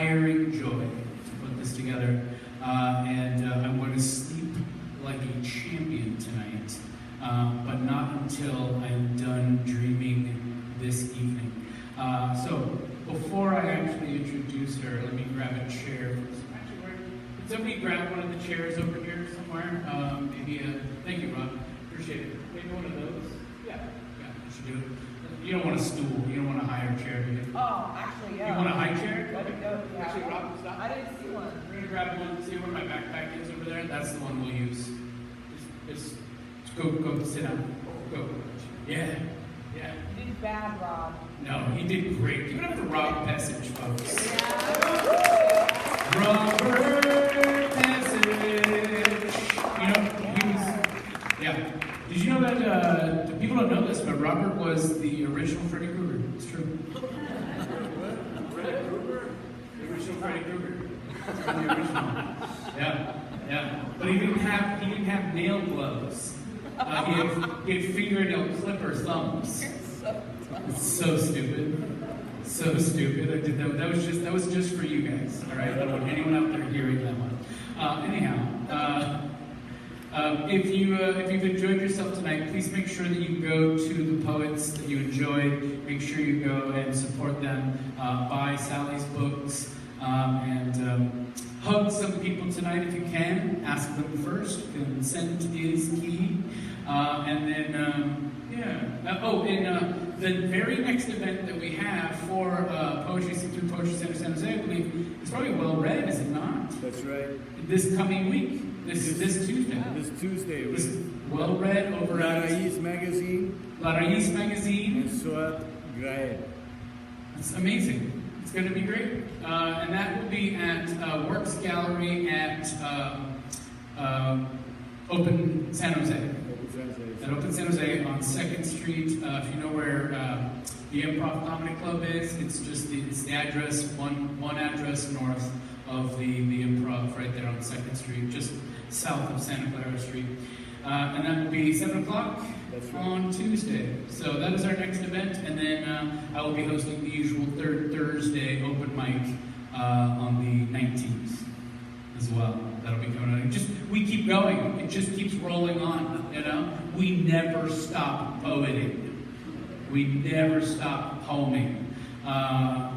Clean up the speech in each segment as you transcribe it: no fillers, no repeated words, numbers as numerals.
inspiring joy to put this together, and I'm going to sleep like a champion tonight, but not until I'm done dreaming this evening. So before I actually introduce her, let me grab a chair. Actually, can somebody grab one of the chairs over here somewhere? Thank you, Rob. Appreciate it. Maybe one of those. Yeah, you should do it. You don't want a stool. You don't want a higher chair, do you? Oh, actually, yeah. You want a high chair? Let it go. Yeah. Actually, Rob, stop. I didn't see one. We're going to grab one. See where my backpack is over there? That's the one we'll use. Just go sit down. Go. Yeah. You did bad, Rob. No, he did great. Give it up for Rob Passage, folks. Yeah. Robert Passage. You know, he was, yeah. Did you know that, people don't know this, but Robert was the original Freddy Krueger. It's true. Freddy Krueger? The original Freddy Krueger. The original. Yeah. But he didn't have nail gloves. He had fingernail clipper thumbs. It's so stupid. So stupid. I did that. That was just for you guys. All right. I don't want anyone out there hearing that one. Anyhow, if you've enjoyed yourself tonight, please make sure that you go to the poets that you enjoyed. Make sure you go and support them. Buy Sally's books and hug some people tonight if you can. Ask them first. Consent is key. And then. The very next event that we have for Poetry Center San Jose, I believe, is probably Well Read, is it not? That's right. This coming week, this Tuesday. This Tuesday. Well Read over at La Raíz Magazine. And Soat Graed. That's amazing. It's going to be great. And that will be at Works Gallery at Open San Jose. At Open San Jose on 2nd Street. If you know where the Improv Comedy Club is, it's the address, one address north of the Improv, right there on 2nd Street, just south of Santa Clara Street. And that will be 7 o'clock on Tuesday. So that is our next event, and then I will be hosting the usual third Thursday open mic on the 19th as well. That'll be coming out. We keep going. It just keeps rolling on, you know? We never stop poeting. We never stop poeming.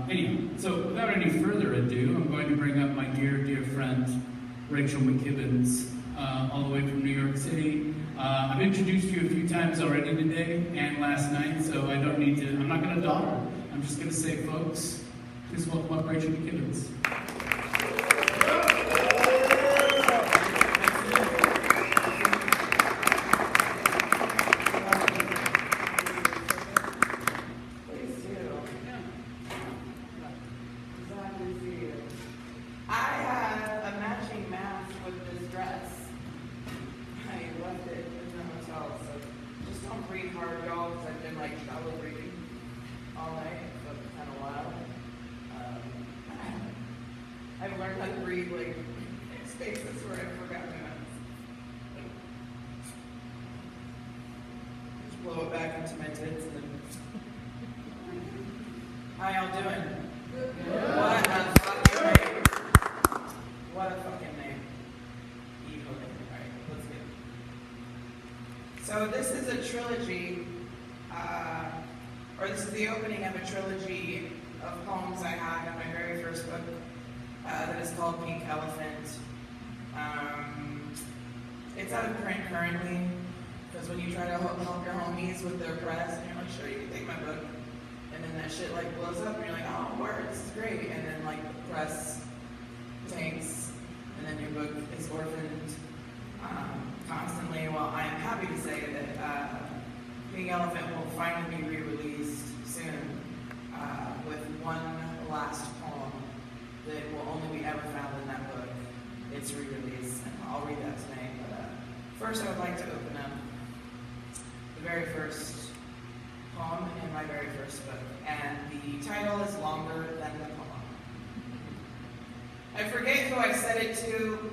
Anyway, so without any further ado, I'm going to bring up my dear friend, Rachel McKibbens, all the way from New York City. I've introduced you a few times already today and last night, so I'm not going to dawdle. I'm just going to say, folks, please welcome up Rachel McKibbens. I've learned how to breathe, like, in spaces where I forgot my mouth. Just blow it back into my tits and then... How y'all doing? Good. What a fucking name. What a fucking name. Evil name. Alright, let's get it. So this is a trilogy, or this is the opening of a trilogy of poems I had in my very first book. That is called Pink Elephant. It's out of print currently, because when you try to help your homies with their press, and you're like, sure, you can take my book, and then that shit like blows up, and you're like, oh, word, this is great, and then like the press tanks, and then your book is orphaned constantly. Well, I am happy to say that Pink Elephant will finally be re-released soon with one last poem that will only be ever found in that book. It's re-released, and I'll read that tonight. But first, I would like to open up the very first poem in my very first book, and the title is longer than the poem. I forget who I said it to,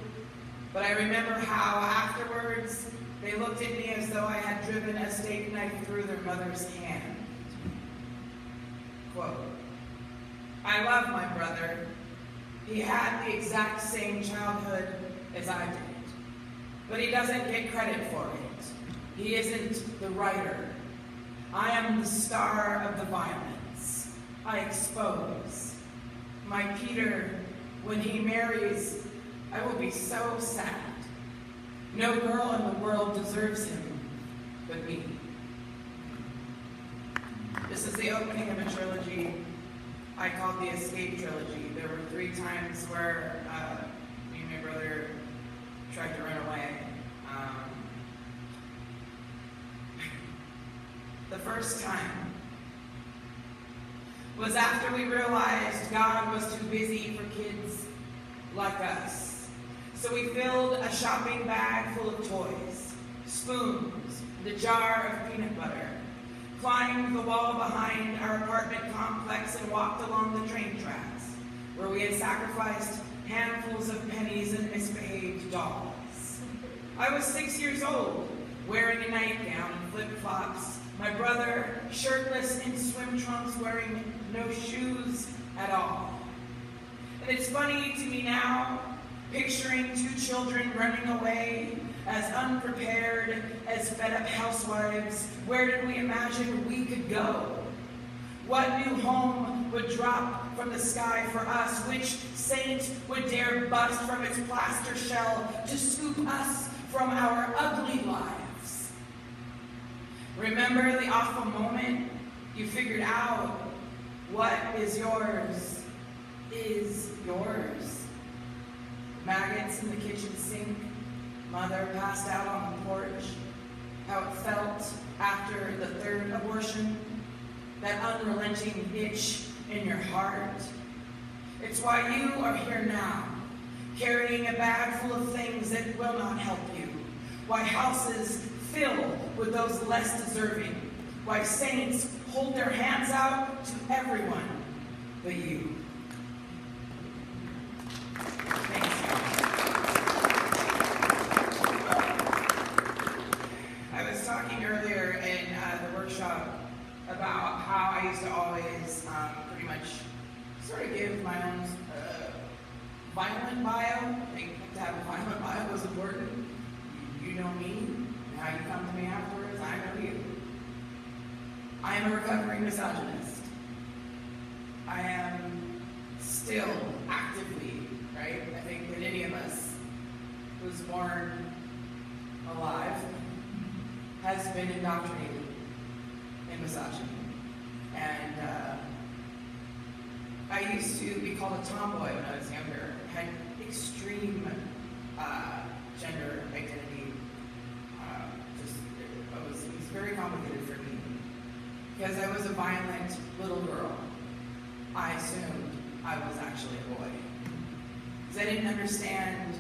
but I remember how afterwards they looked at me as though I had driven a steak knife through their mother's hand. Quote, I love my brother. He had the exact same childhood as I did. But he doesn't get credit for it. He isn't the writer. I am the star of the violence. I expose. My Peter, when he marries, I will be so sad. No girl in the world deserves him but me. This is the opening of a trilogy I called the Escape Trilogy. There were 3 times where me and my brother tried to run away. The first time was after we realized God was too busy for kids like us. So we filled a shopping bag full of toys, spoons, and a jar of peanut butter, climbed the wall behind our apartment complex and walked along the train tracks, where we had sacrificed handfuls of pennies and misbehaved dolls. I was 6 years old, wearing a nightgown and flip-flops, my brother shirtless in swim trunks, wearing no shoes at all. And it's funny to me now, picturing 2 children running away, as unprepared as fed-up housewives. Where did we imagine we could go? What new home would drop from the sky for us? Which saint would dare bust from its plaster shell to scoop us from our ugly lives? Remember the awful moment you figured out what is yours is yours. Maggots in the kitchen sink, mother passed out on the porch, how it felt after the 3rd abortion, that unrelenting itch in your heart. It's why you are here now, carrying a bag full of things that will not help you. Why houses fill with those less deserving. Why saints hold their hands out to everyone but you. Thanks. I was talking earlier in the workshop about how I used to always pretty much sort of give my own violent bio. I think to have a violent bio was important. You know me, and how you come to me afterwards, I know you. I am a recovering misogynist. I am still actively, right? I think that any of us who's born alive has been indoctrinated in misogyny. And I used to be called a tomboy when I was younger. I had extreme gender identity. It was very complicated for me. Because I was a violent little girl, I assumed I was actually a boy. Because I didn't understand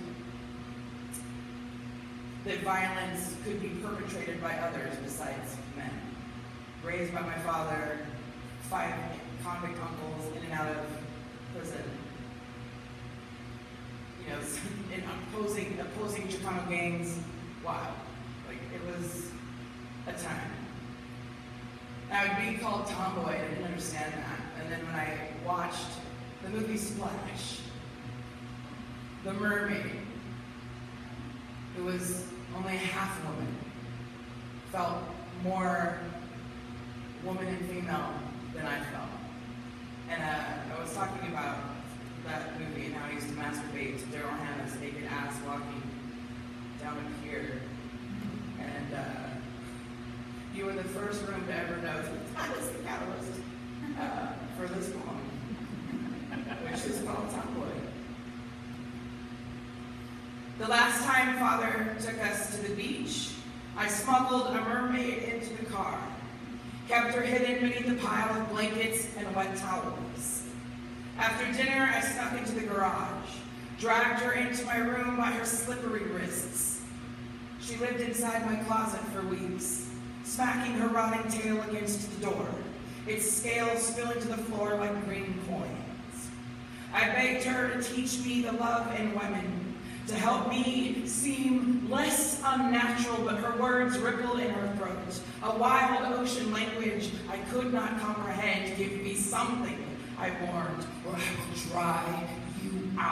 that violence could be perpetrated by others besides men. Raised by my father, 5 convict uncles in and out of prison. You know, in opposing Chicano gangs. Wow. Like, it was a time. I would be called tomboy, and I didn't understand that. And then when I watched the movie Splash, the mermaid, who was only half woman, felt more woman and female than I felt. And I was talking about that movie and how I used to masturbate to Daryl Hannah's naked ass walking down a pier. And you were the first room to ever know that was the catalyst for this poem, which is called Tomboy. The last time Father took us to the beach, I smuggled a mermaid into the car, kept her hidden beneath a pile of blankets and wet towels. After dinner, I snuck into the garage, dragged her into my room by her slippery wrists. She lived inside my closet for weeks, smacking her rotting tail against the door, its scales spilling to the floor like green coins. I begged her to teach me the love in women, to help me seem less unnatural, but her words rippled in her throat. A wild ocean language I could not comprehend. Give me something, I warned, or I will dry you out.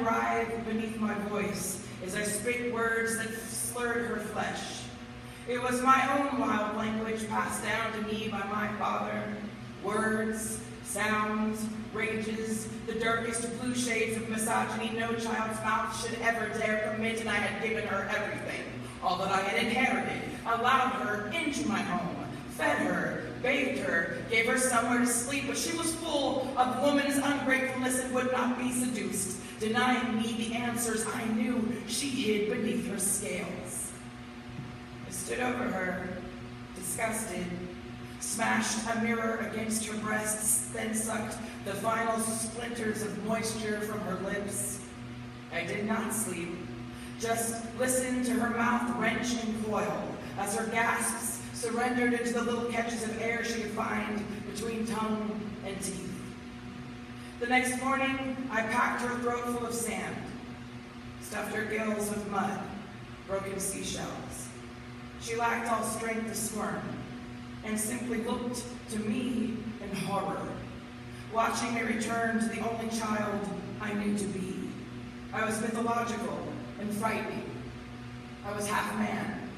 writhed beneath my voice as I spit words that slurred her flesh. It was my own wild language passed down to me by my father. Words, sounds, rages, the darkest blue shades of misogyny no child's mouth should ever dare commit, and I had given her everything, all that I had inherited, allowed her into my home, fed her, bathed her, gave her somewhere to sleep, but she was full of woman's ungratefulness and would not be seduced, denying me the answers I knew she hid beneath her scales. I stood over her, disgusted, smashed a mirror against her breasts, then sucked the final splinters of moisture from her lips. I did not sleep, just listened to her mouth wrench and coil as her gasps surrendered into the little catches of air she could find between tongue and teeth. The next morning, I packed her throat full of sand, stuffed her gills with mud, broken seashells. She lacked all strength to squirm, and simply looked to me in horror, watching me return to the only child I knew to be. I was mythological and frightening. I was half man.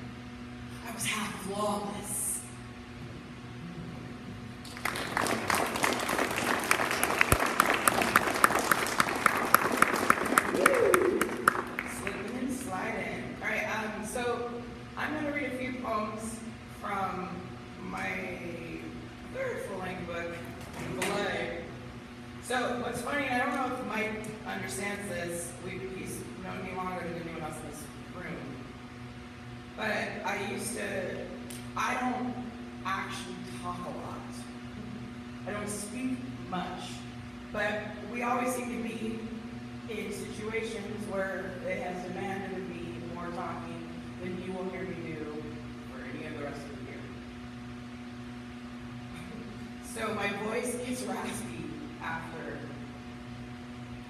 I was half flawless. Slipping and sliding. All right, so I'm going to read a few poems from my third full-length book, Blood. So what's funny, I don't know if Mike understands this. He's known me longer than anyone else in this room. But I don't actually talk a lot. I don't speak much. But we always seem to be in situations where it has demanded of me more talking than you will hear me do for any of the rest of the year. So my voice gets raspy after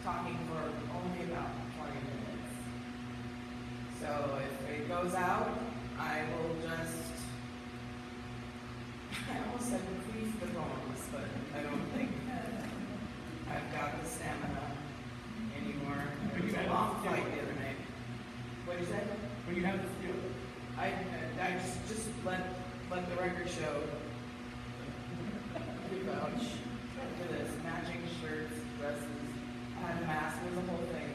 talking for only about 20 minutes. So if it goes out, I will just, I almost said bequeath the poems, but I don't think I've got the stamina anymore. It was a long flight the other night. What did you say? When you have the feel. I just let the record show. Vouch. Look at this, matching shirts, dresses, I had a mask, it was a whole thing.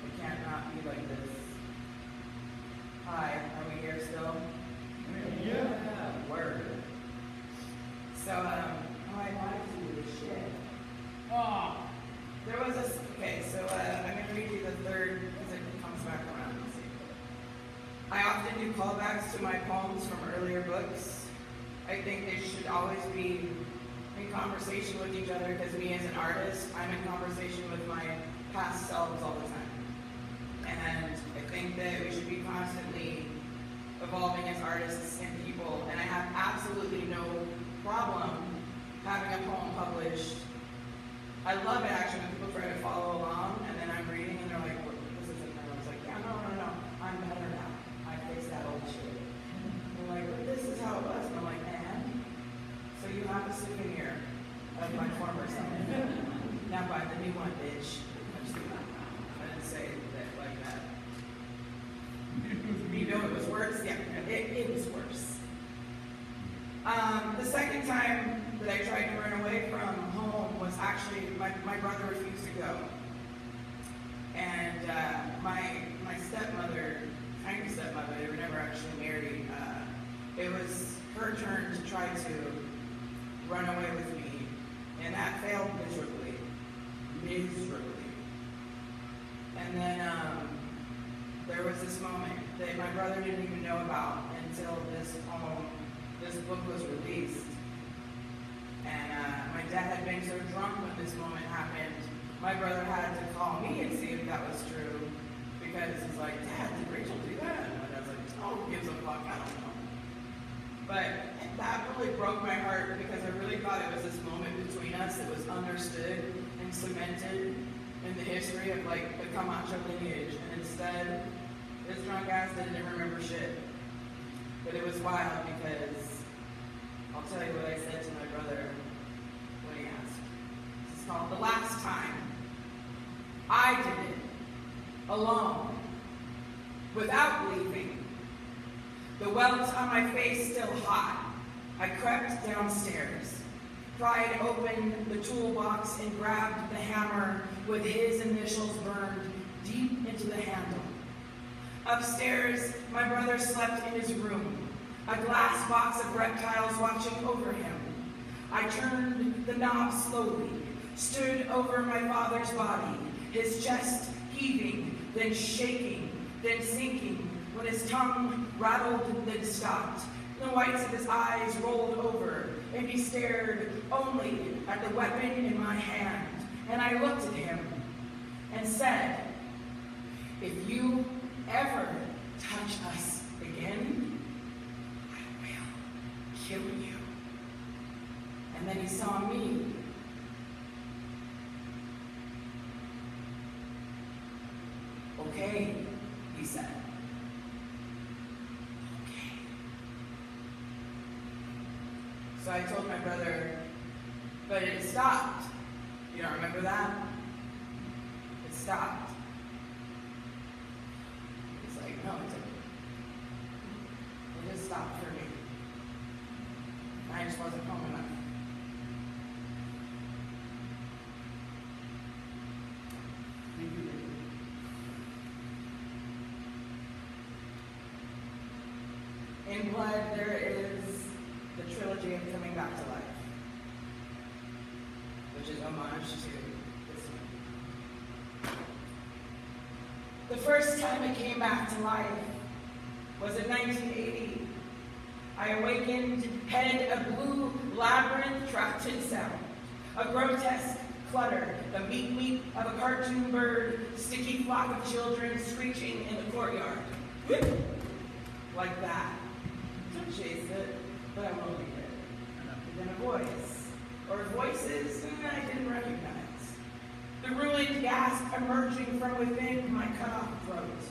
It can't not be like this. Hi, are we here still? Yeah. Word. So, I wanted to do this shit. Oh, there was this, okay, so I'm going to read you the third, because it comes back around. I often do callbacks to my poems from earlier books. I think they should always be in conversation with each other, because me as an artist, I'm in conversation with my past selves all the time. And I think that we should be constantly evolving as artists and people, and I have absolutely no problem having a poem published. I love it actually when people try to follow along, and then I'm reading and they're like, well, this isn't, and I was like, yeah, no, I'm better now. I fixed that old shit. And they're like, but this is how it was. And I'm like, and? So you have a souvenir of my former self. Now buy the new one, bitch. I didn't say that like that. You know it was worse? Yeah, it was worse. The second time that I tried to run away from home was actually, my brother refused to go. And my stepmother, tiny stepmother, they were never actually married, it was her turn to try to run away with me. And that failed miserably. And then there was this moment that my brother didn't even know about until this book was released. And my dad had been so drunk when this moment happened, my brother had to call me and see if that was true. Because he's like, Dad, did Rachel do that? And I was like, oh, who gives a fuck? I don't know. But that really broke my heart, because I really thought it was this moment between us that was understood and cemented in the history of like the Camacho lineage. And instead, this drunk ass didn't remember shit. But it was wild, because I'll tell you what I said to my brother when he asked. This is called The Last Time. I did it, alone, without leaving. The welt on my face still hot, I crept downstairs, pried open the toolbox and grabbed the hammer with his initials burned deep into the handle. Upstairs, my brother slept in his room, a glass box of reptiles watching over him. I turned the knob slowly, stood over my father's body, his chest heaving, then shaking, then sinking, when his tongue rattled, then stopped. The whites of his eyes rolled over, and he stared only at the weapon in my hand. And I looked at him and said, "If you ever touch us again, I will kill you." And then he saw me. "Okay," he said. "Okay." So I told my brother, "But it stopped. You don't remember that? It stopped." He's like, "No, it didn't. It just stopped for me. I just wasn't home enough." In Blood, there is the trilogy of Coming Back to Life, which is homage to this one. The first time it came back to life was in 1980. I awakened, head a blue labyrinth trapped in sound, a grotesque clutter, the meet of a cartoon bird, sticky flock of children screeching in the courtyard. Like that. Don't chase it, but I won't leave it. And then a voice, or voices I didn't recognize. The ruined gasp emerging from within my cut-off throat.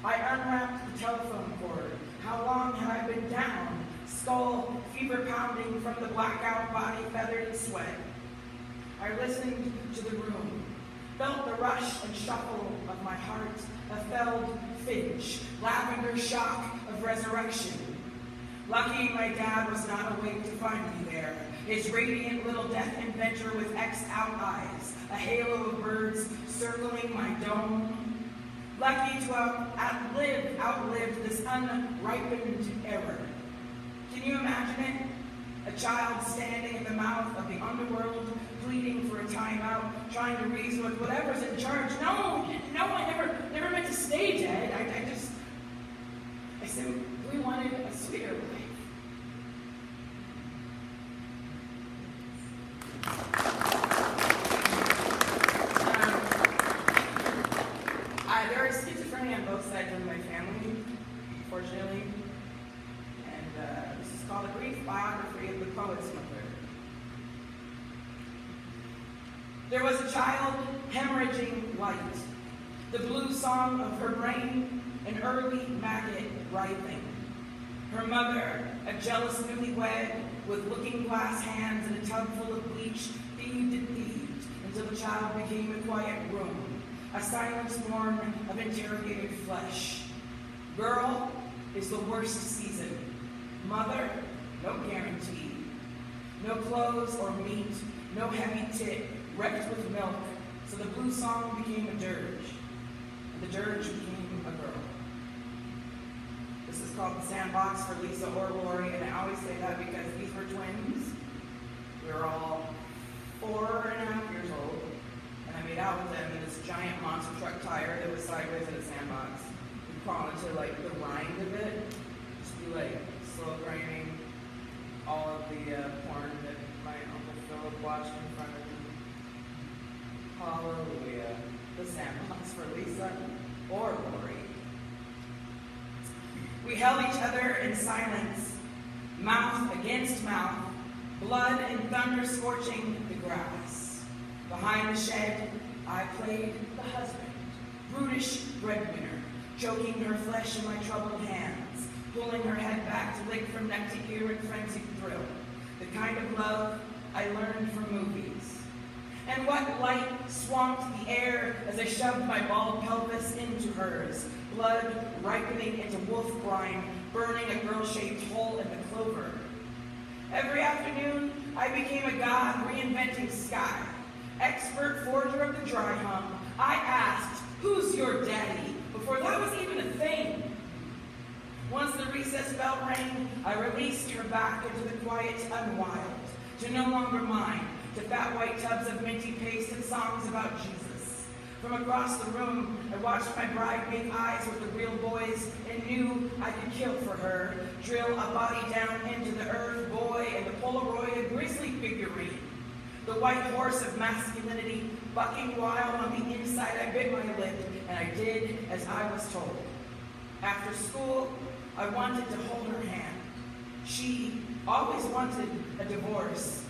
I unwrapped the telephone cord. How long had I been down? Skull fever pounding from the blackout body feathered in sweat. I listened to the room, felt the rush and shuffle of my heart, a felled finch, lavender shock of resurrection. Lucky my dad was not awake to find me there, his radiant little death inventor with X'd-out eyes, a halo of birds circling my dome. Lucky to have outlived this unripened error. Can you imagine it? A child standing in the mouth of the underworld, pleading for a timeout, trying to reason with whatever's in charge. No, I never meant to stay dead. I simply wanted a sweeter life. There is schizophrenia on both sides of my family, fortunately. And this is called A Brief Biography of the Poet's Mother. There was a child hemorrhaging light, the blue song of her brain, an early maggot writhing. Her mother, a jealous newlywed with looking-glass hands and a tub full of bleach, thieved and thieved until the child became a quiet room, a silence born of interrogated flesh. Girl is the worst season. Mother, no guarantee. No clothes or meat, no heavy tit, wrecked with milk, so the blue song became a dirge, and the dirge became a girl. This is called The Sandbox for Lisa or Lori, and I always say that because these were twins. We were all 4.5 years old, and I made out with them in this giant monster truck tire that was sideways in a sandbox. We crawl into like the rind of it, just be like slow graining all of the porn that my Uncle Philip watched in front of me. Hallelujah. The Sandbox for Lisa or Lori. We held each other in silence, mouth against mouth, blood and thunder scorching the grass. Behind the shed, I played the husband, brutish breadwinner, choking her flesh in my troubled hands, pulling her head back to lick from neck to ear in frenzied thrill, the kind of love I learned from movies. And what light swamped the air as I shoved my bald pelvis into hers, blood ripening into wolf brine, burning a girl-shaped hole in the clover. Every afternoon, I became a god reinventing sky, expert forger of the dry hum. I asked, "Who's your daddy?" before that was even a thing. Once the recess bell rang, I released her back into the quiet unwild, to no longer mine, to fat white tubs of minty paste and songs about Jesus. From across the room, I watched my bride make eyes with the real boys and knew I could kill for her, drill a body down into the earth, boy, and the Polaroid a grisly figurine. The white horse of masculinity, bucking wild on the inside, I bit my lip, and I did as I was told. After school, I wanted to hold her hand. She always wanted a divorce.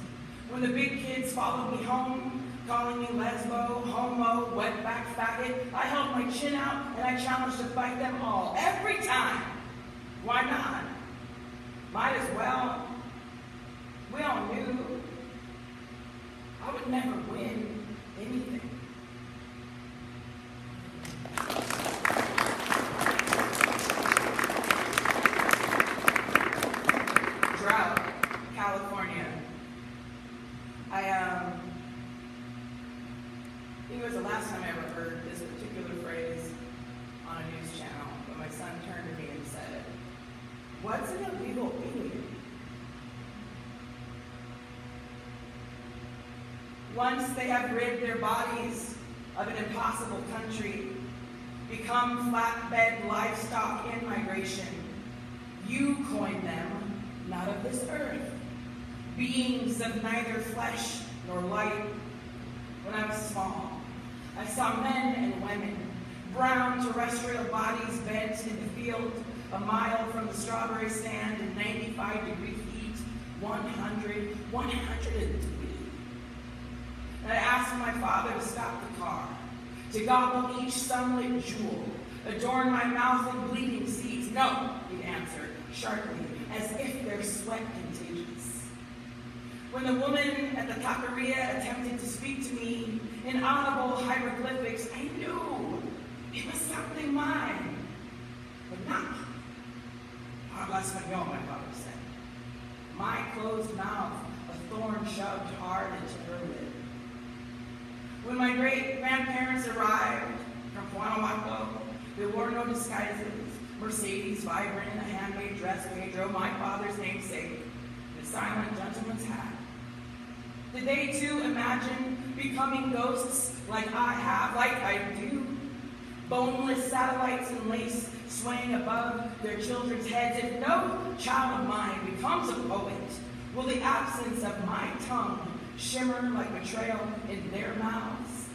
When the big kids followed me home, calling me lesbo, homo, wetback, faggot, I held my chin out and I challenged to fight them all, every time. Why not? Might as well. We all knew I would never win anything. Drought, California. It was the last time I ever heard this particular phrase on a news channel, but my son turned to me and said, "What's an illegal alien?" Once they have rid their bodies of an impossible country, become flatbed livestock in migration, you coined them, not of this earth, beings of neither flesh nor light. When I was small, I saw men and women, brown terrestrial bodies bent in the field, a mile from the strawberry stand in 95-degree heat, 103. And I asked my father to stop the car, to gobble each sunlit jewel, adorn my mouth with bleeding seeds. "No," he'd answer, sharply, as if their sweat contagious. When the woman at the taqueria attempted to speak to me in audible hieroglyphics, I knew it was something mine, but not habla español, my father said. My closed mouth, a thorn shoved hard into her lip. When my great-grandparents arrived from Guanajuato, they wore no disguises. Mercedes, vibrant in a handmade dress, Pedro, my father's namesake, the silent gentleman's hat. Did they too imagine becoming ghosts like I have, like I do? Boneless satellites in lace swaying above their children's heads. If no child of mine becomes a poet, will the absence of my tongue shimmer like betrayal in their mouths?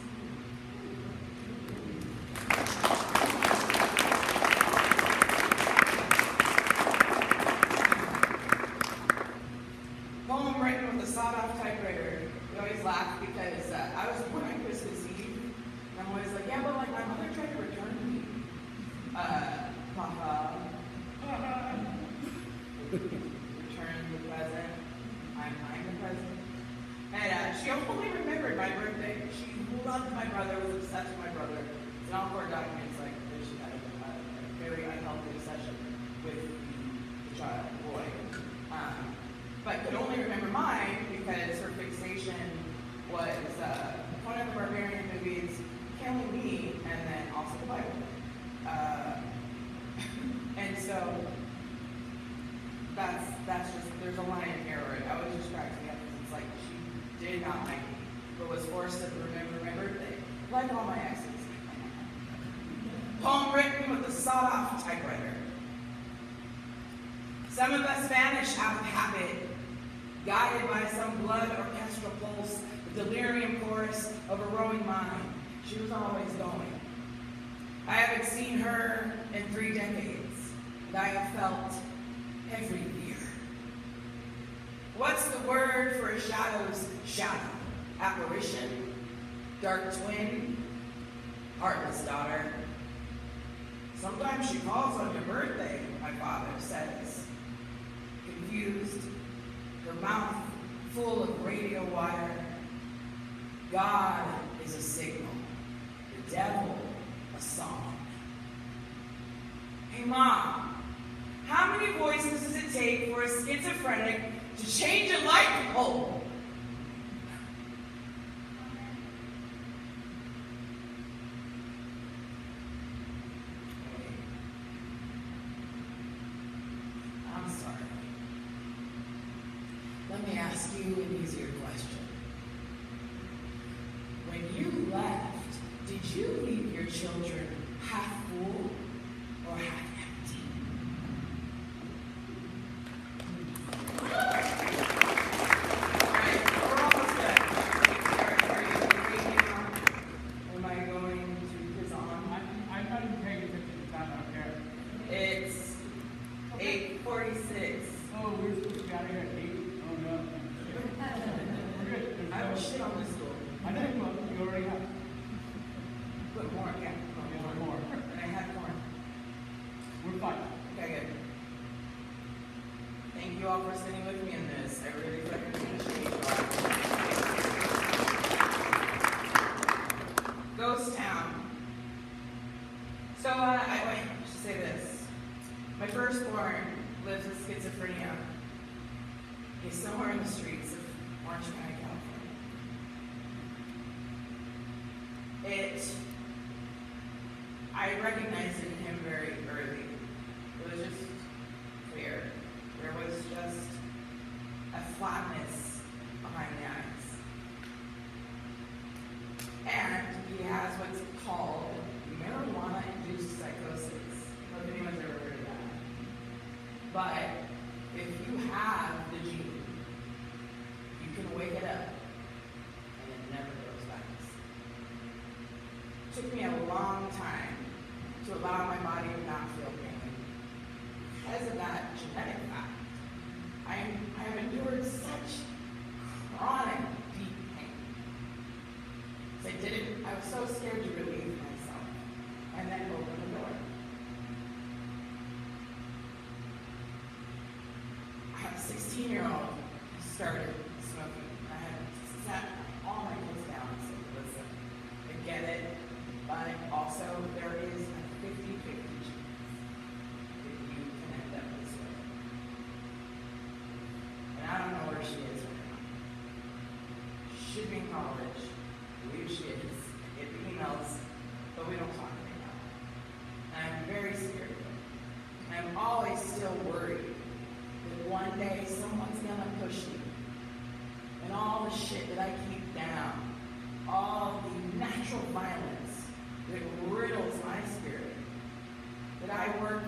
Poem written with a sawed-off typewriter. We always laugh because I was born on Christmas Eve, and I'm always like, yeah, but like my mother tried to return me. Return the present. I'm the present. And she only remembered my birthday. She loved my brother, was obsessed with my brother. It's in all court documents, like that she had a very unhealthy obsession with the child, boy. But could only remember mine because her fixation was one of the barbarian movies, Killing Me, and then also the Bible. And so that's just, there's a line in here where I always just cracks me up because it's like she did not like me, but was forced to remember my birthday, like all my exes. Poem written with a sawed-off typewriter. Some of us vanish out of habit, guided by some blood orchestral pulse, the delirium chorus of a rowing mind. She was always going. I haven't seen her in 3 decades, and I have felt every year. What's the word for a shadow's shadow? Apparition, dark twin, heartless daughter. Sometimes she calls on your birthday, my father says. Confused, her mouth full of radio wire. God is a signal, the devil a song. Hey Mom, how many voices does it take for a schizophrenic to change a light bulb? I'm sorry. Let me ask you an easier question. When you left, did you leave your children half full or half empty? All right, we're almost done. Are you reading now? Am I going to quiz on? I'm not even paying attention to time out there. It's 8:46. Oh, we're supposed to be out here at 8? Oh, no. We're good. I have shit on this school. I know you will. You already have. Put more, yeah. Yeah, more. And I had corn. We're fine. Okay, good. Thank you all for sitting with me in this. I really fucking appreciate you all. Ghost Town. So, I should say this. My firstborn lives with schizophrenia. He's somewhere in the streets of Orange County, California. I recognized it in him very early. It was just clear. There was just a flatness behind the eyes. And he has what's called marijuana-induced psychosis. I don't know if anyone's ever heard of that. But if you have the gene, you can wake it up and it never goes back to sleep. It took me a long time to allow my body to not feel pain. Because of that genetic fact, I have endured such chronic deep pain. I was so scared to relieve myself and then open the door. I have a 16-year-old who started smoking. I had sat all my kids down and said, listen, I get it, but also there is a 50-50 chance that you can end up this way. And I don't know where she is right now. She should be in college. I believe she is. I get the emails, but we don't talk right now. And I'm very scared of it. And I'm always still worried that one day someone's gonna push me. And all the shit that I keep down, all the natural violence that riddles my spirit, that I work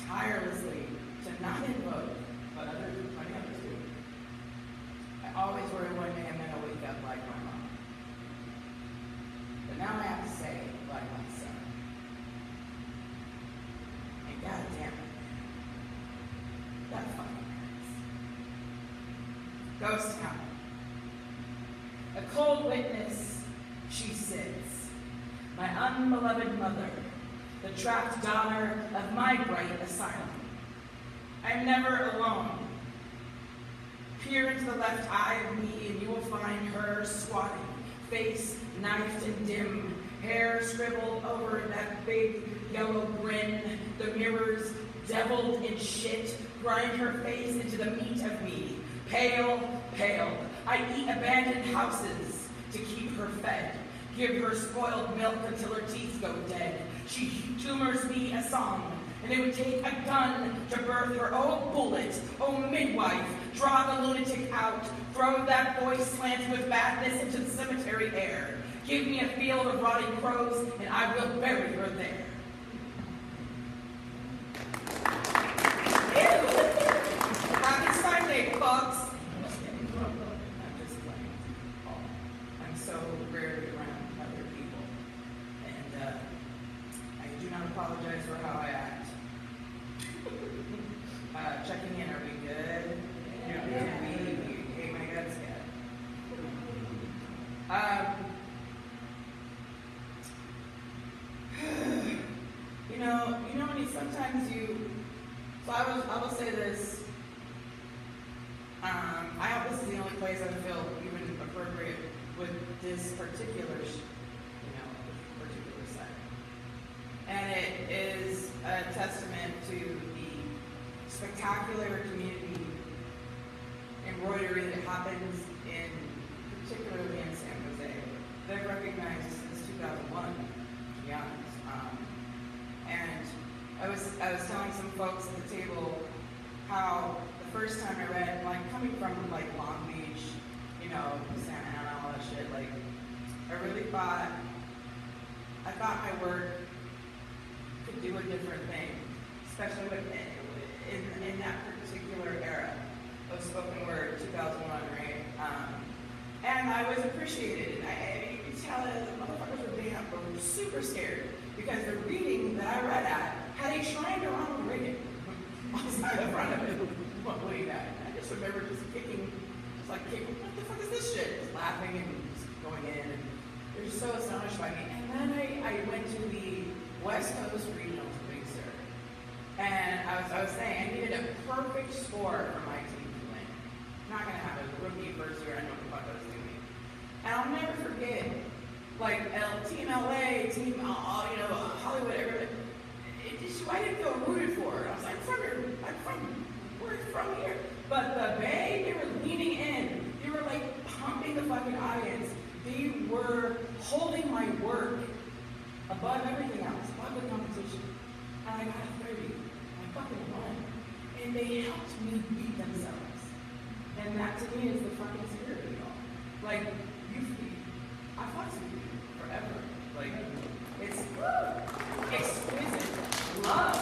tirelessly to not invoke, but many others do. I always worry one day I'm gonna wake up like my mom. But now I have to say, like my son. And god damn it, that fucking hurts. Ghost Town. A cold witness, she sits. My unbeloved mother, the trapped daughter of my bright asylum. I'm never alone. Peer into the left eye of me and you will find her squatting, face knifed and dim, hair scribbled over that big yellow grin, the mirrors deviled in shit, grind her face into the meat of me. Pale, pale, I eat abandoned houses to keep her fed. Give her spoiled milk until her teeth go dead. She tumors me a song, and it would take a gun to birth her. Oh, bullet, oh, midwife, draw the lunatic out. Throw that boy slanted with badness into the cemetery air. Give me a field of rotting crows, and I will bury her there. Happy Sunday, folks. I'm just playing. I'm so rarely around other people. And I do not apologize for how I act. Checking in, are we good? Yeah. We hate my guts yet. You know when sometimes you, so I will say this, this is the only place I feel even appropriate with this particular, particular set. And it is a testament to the spectacular community embroidery that happens particularly in San Jose, that I've recognized since 2001, to be honest. And I was telling some folks at the table how the first time I read, like coming from like Long Beach, Santa Ana, all that shit, like I really thought my work could do a different thing, especially in that particular era of spoken word, 2001, right? And I was appreciated. You could tell that the motherfuckers were super scared because the reading that I read at had a shrine to Ronald Reagan on the side of front of it. What do you got? I just remember just kicking, what the fuck is this shit? Just laughing and just going in. And they were just so astonished by me. And then I went to the West Coast Regional Producer. And I was saying, I needed a perfect score for my team to win. I'm not going to have a rookie first year, I know what the fuck I was doing. And I'll never forget, like, Team LA, Team, Hollywood, everybody. I didn't feel rooted for it. I was like, we're from here. But the Bay, they were leaning in. They were, like, pumping the fucking audience. They were holding my work above everything else, above the competition. And I got a 30. I fucking won. And they helped me beat themselves. And that, to me, is the fucking spirit of it all. Like, I fought with you forever. Like, it's exquisite love.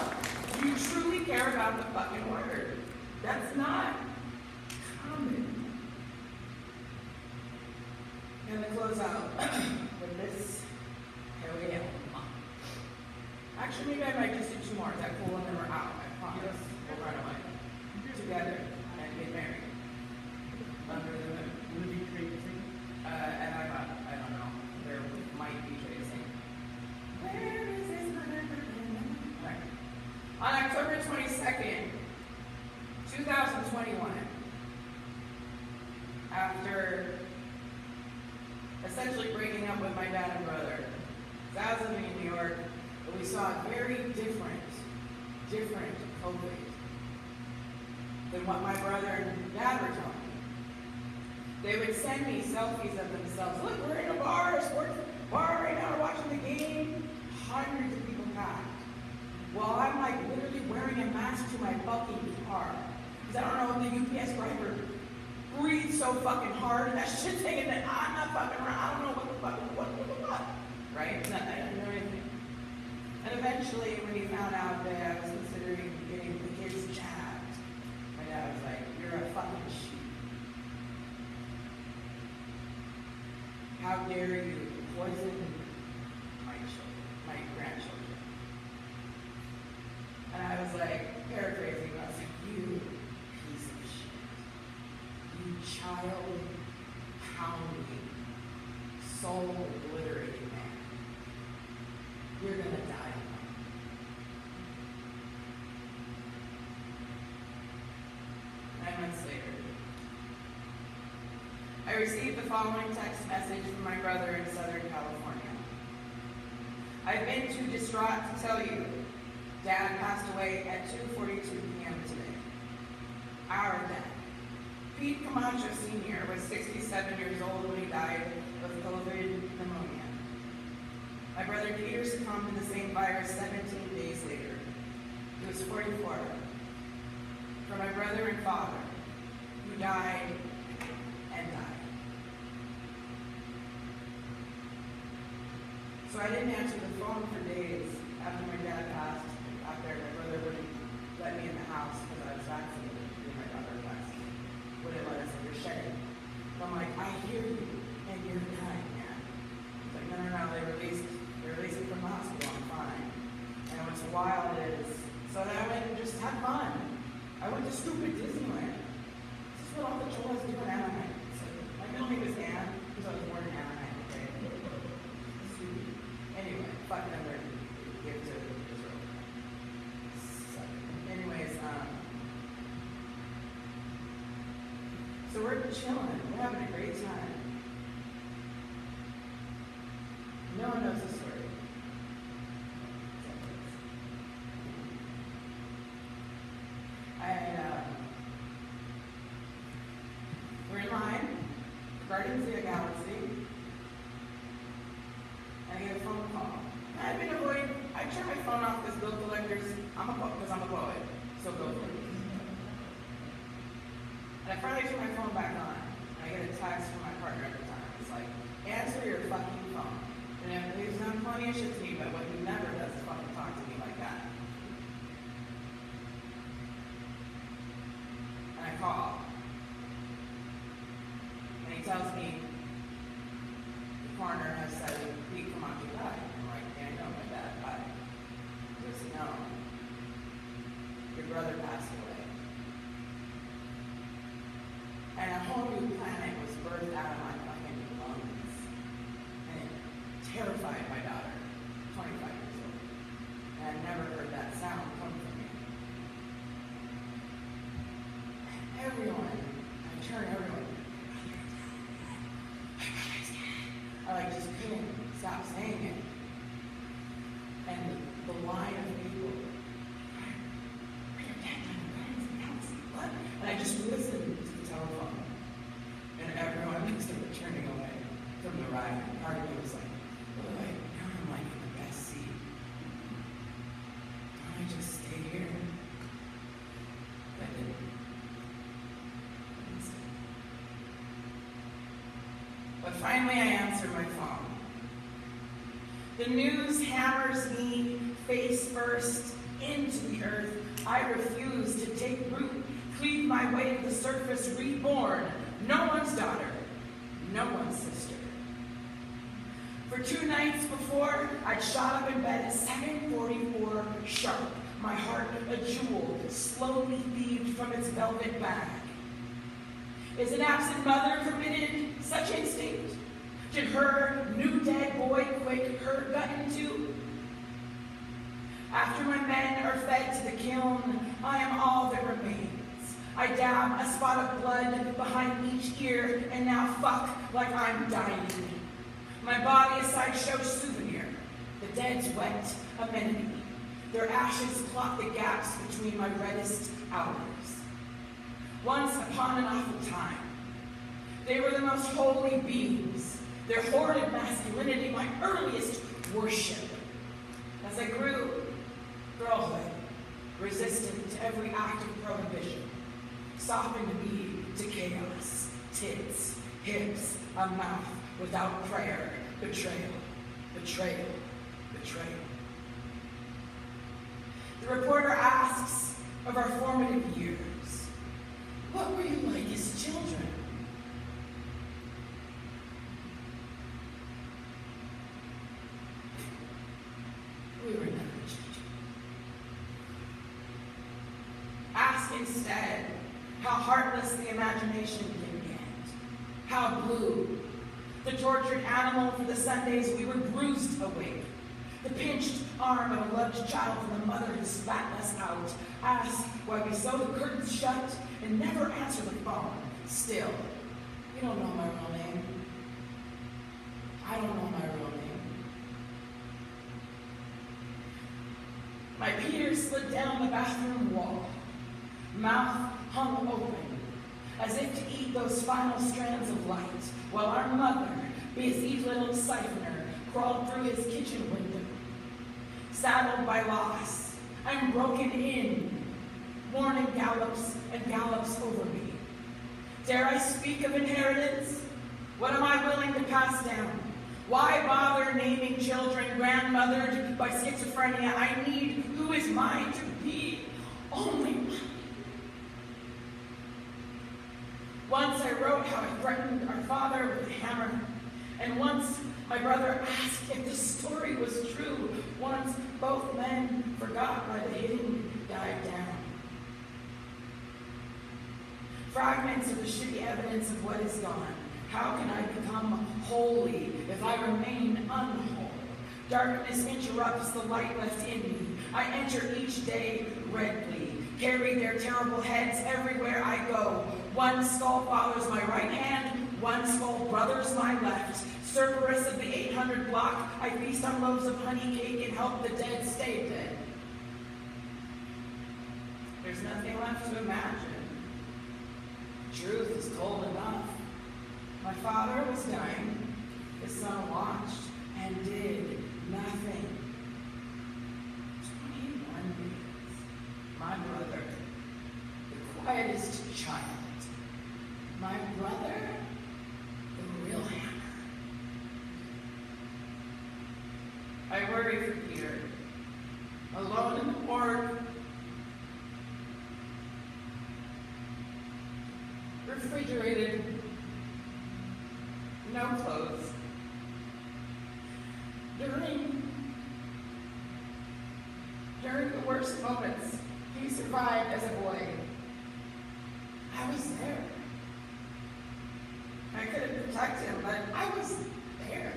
You truly care about the fucking word. That's not common. I'm gonna close out with this. Here we go. Actually, maybe I might just do two more. Is that cool? And then we're out. I promise. We'll run away. Together and get married. Under the moon. Will it be tracing? And I don't know. There might be tracing. Where is this right. On October 22nd, 2021, after essentially breaking up with my dad and brother, I was living in New York, but we saw a very different COVID than what my brother and dad were telling me. They would send me selfies of themselves. Look, we're in a bar, sports bar right now, we're watching the game. Hundreds of people packed. While I'm like literally wearing a mask to my fucking car. Because I don't know if the UPS driver breathed so fucking hard and that shit's hanging that I'm not fucking around. I don't know what the fuck. Right? I didn't know anything. And eventually, when he found out that I was considering getting the kids jabbed, my dad was like, "You're a fucking sheep. How dare you poison my grandchildren?" And I was like, paraphrasing, I was like, "You piece of shit. You child pounding, soul obliterating man. You're gonna die." 9 months later, I received the following text message from my brother in Southern California. "I've been too distraught to tell you. Dad passed away at 2:42 p.m. today. Our dad. Pete Camacho Sr. was 67 years old when he died of COVID pneumonia. My brother Peter succumbed to the same virus 17 days later. He was 44. For my brother and father, who died and died." So I didn't answer the phone for days after my dad passed. After my brother wouldn't let me in the house because I was vaccinated, and my daughter was vaccinated. Wouldn't let us in, you're shedding. So I'm like, "I hear you, and you're dying, man." He's like, no, they released me from the hospital, I'm fine. And what's wild is, so then I went and just had fun. I went to stupid Disneyland. This is what all the cholas do in Anaheim. So my middle name is Ann, because I was born in Anaheim, okay? Stupid. Anyway, fuck them, they're give to Israel. So, anyways, so we're chilling, we're having a great time. turn my phone off because bill collectors, I'm a poet, so bill collectors. And I finally turn my phone back on, and I get a text from my partner at the time. It's like, answer your fucking phone. And he's done plenty of shit to me, but what he never does is fucking talk to me like that. And I call. And he tells me, the coroner has said he come on to die. I'm like, yeah, I know my dad died. He goes, no. Your brother passed away. And a whole new planet was birthed out of my fucking lungs. And it terrified my daughter, 25 years old. And I'd never heard that sound come from me. And everyone, I just couldn't stop saying it. And the line of people, what? And I just listened to the telephone. And everyone started turning away from the ride. Part of me was like, oh, wait, now I'm like in the best seat. Don't I just stay here? But I didn't. But finally I answered my phone. The news hammers me face first into the earth. I refuse to take root, cleave my way to the surface, reborn. No one's daughter, no one's sister. For 2 nights before, I'd shot up in bed at 7:44 sharp, my heart a jewel, slowly thieved from its velvet bag. Is an absent mother permitted such instinct? Did her new dead boy quake her gut into? After my men are fed to the kiln, I am all that remains. I dab a spot of blood behind each ear, and now fuck like I'm dying. My body a sideshow souvenir, the dead's wet amenity. Their ashes plot the gaps between my reddest hours. Once upon an awful time, they were the most holy beings, their hoarded masculinity my earliest worship. As I grew, girlhood, resistant to every act of prohibition, softened me to chaos, tits, hips, a mouth without prayer, betrayal, betrayal, betrayal. The reporter asks of our formative years, what were you like as children? We were never children. Ask instead how heartless the imagination can get, how blue. The tortured animal for the Sundays we were bruised awake. The pinched arm of a loved child from the mother who spat us out. Ask why we sew the curtains shut and never answer the phone. Still, you don't know my real name. I don't know my real name. My Peter slid down the bathroom wall, mouth hung open, as if to eat those final strands of light, while our mother, busy little siphoner, crawled through his kitchen window. Saddled by loss, I'm broken in. Morning gallops and gallops over me. Dare I speak of inheritance? What am I willing to pass down? Why bother naming children grandmothered by schizophrenia? I need who is mine to be, only mine. Once I wrote how I threatened our father with a hammer, and once my brother asked if the story was true. Once both men forgot why the hitting died down. Fragments of the shitty evidence of what is gone. How can I become holy if I remain unwhole? Darkness interrupts the light left in me. I enter each day redly, carry their terrible heads everywhere I go. One skull follows my right hand, one skull brothers my left. Cerberus of the 800 block, I feast on loaves of honey cake and help the dead stay dead. There's nothing left to imagine. Truth is cold enough. My father was dying. His son watched and did nothing. I worry for Peter, alone in the morgue, refrigerated, no clothes. During the worst moments, he survived as a boy. I was there. I couldn't protect him, but I was there.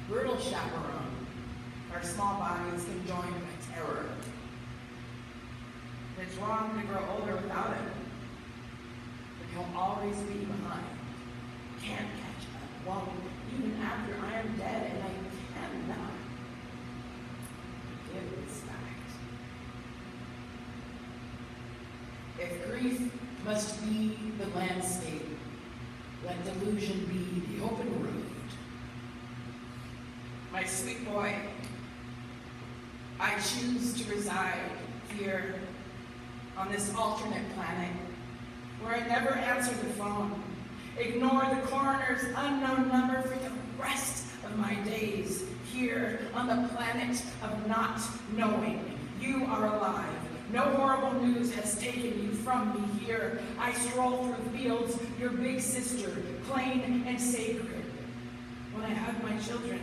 Brutal chaperone. Our small bodies can join by terror. It's wrong to grow older without him. But he'll always be behind. Can't catch up. Won't, even after I am dead, and I cannot give this fact. If grief must be the landscape, let delusion be the open road. My sweet boy, I choose to reside here on this alternate planet where I never answer the phone, ignore the coroner's unknown number for the rest of my days here on the planet of not knowing. You are alive. No horrible news has taken you from me here. I stroll through fields, your big sister, plain and sacred. When I hug my children,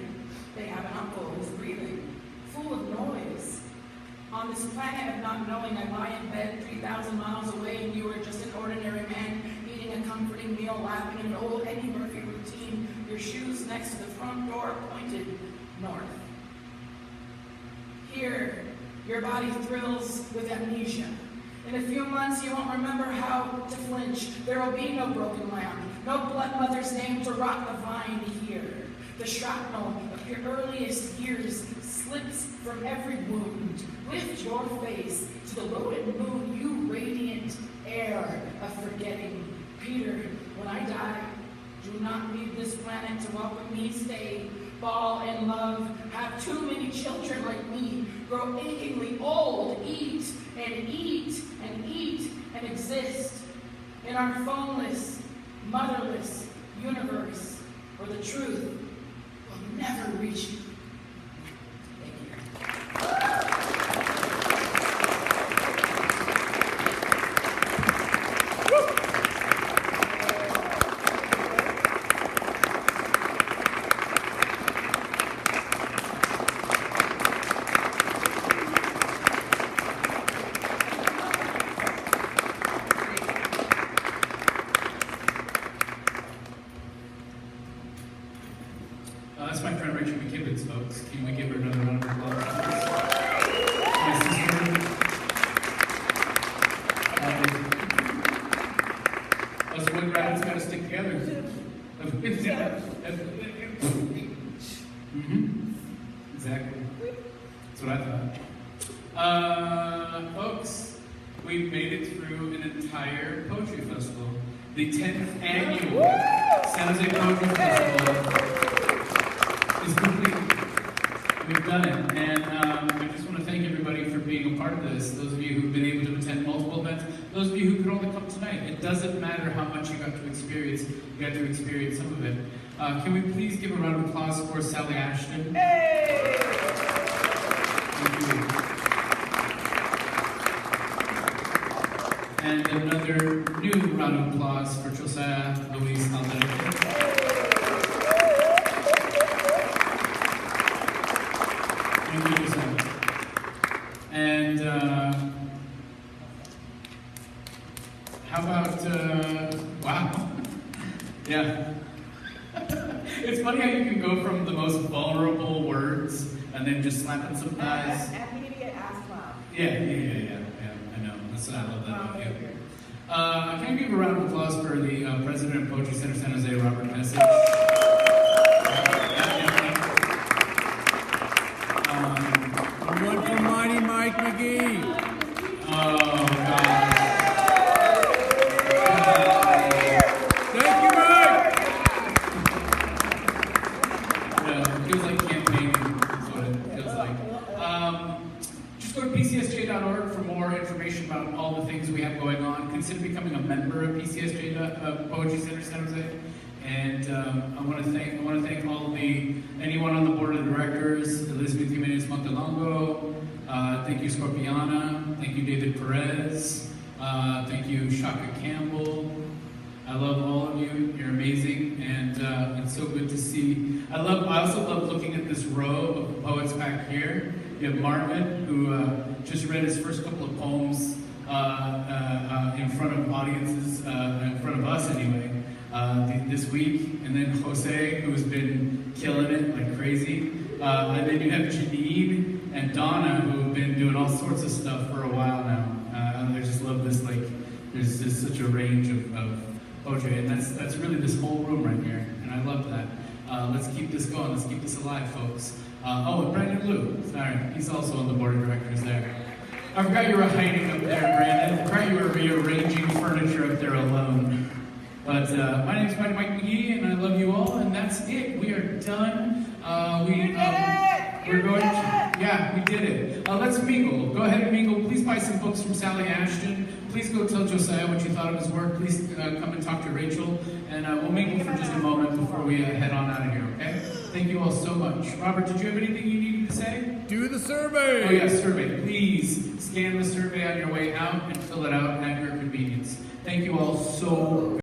they have an uncle who's breathing, full of noise. On this planet of not knowing, I lie in bed 3,000 miles away, and you are just an ordinary man eating a comforting meal, laughing in an old Eddie Murphy routine, your shoes next to the front door pointed north. Here, your body thrills with amnesia. In a few months, you won't remember how to flinch. There will be no broken lamb, no blood mother's name to rot the vine here. The shrapnel of your earliest years slips from every wound. Lift your face to the loaded moon, you radiant air of forgetting. Peter, when I die, do not leave this planet to welcome me. Stay, fall in love, have too many children like me, grow achingly old, eat and eat and eat and exist in our phoneless, motherless universe where the truth will never reach you. That's my friend Rachel McKibbens, folks. Can we give her another round of applause? My sister. Us wood rabbits got to stick together. Exactly. That's what I thought. Folks, we've made it through an entire poetry festival. The 10th annual San Jose Poetry Festival is complete. We've done it, and I just want to thank everybody for being a part of this. Those of you who've been able to attend multiple events, those of you who could only come tonight. It doesn't matter how much you got to experience, you got to experience some of it. Can we please give a round of applause for Sally Ashton? Hey! Thank you. And another new round of applause for Josiah Luis Alderete. And how about, wow, yeah. It's funny how you can go from the most vulnerable words and then just slapping some thighs. Immediate ass clown. Yeah, I know. That's what I love that about you. Can I give a round of applause for the president of Poetry Center San Jose, Robert Message? One for Mighty Mike McGee. Oh, God. Thank you, Mike. Yeah, it feels like campaigning. That's what it feels like. Just go to pcsj.org for more information about all the things we have going on. Consider becoming a member of PCSJ, Poetry Center San Jose. And I want to thank anyone on the board of directors, Elizabeth Jimenez Montalvo, thank you Scorpiana, thank you David Perez, thank you Shaka Campbell. I love all of you. You're amazing, and it's so good to see. I also love looking at this row of poets back here. You have Marvin, who just read his first couple of poems in front of audiences, in front of us anyway, this week. And then Jose, who's been killing it like crazy. And then you have Janine and Donna, who have been doing all sorts of stuff for a while now. I just love this, like, there's just such a range of poetry, and that's really this whole room right here, and I love that. Let's keep this going. Let's keep this alive, folks. And Brandon Liu. Sorry, he's also on the board of directors there. I forgot you were hiding up there, Brandon. I forgot you were rearranging furniture up there alone. But my name is Mike McGee, and I love you all, and that's it. We are done. We did it. Let's mingle. Go ahead and mingle. Please buy some books from Sally Ashton. Please go tell Josiah what you thought of his work. Please come and talk to Rachel, and we'll mingle for just a moment before we head on out of here, okay? Thank you all so much. Robert, did you have anything you needed to say? Do the survey. Oh, yeah, survey. Please scan the survey on your way out and fill it out at your convenience. Thank you all so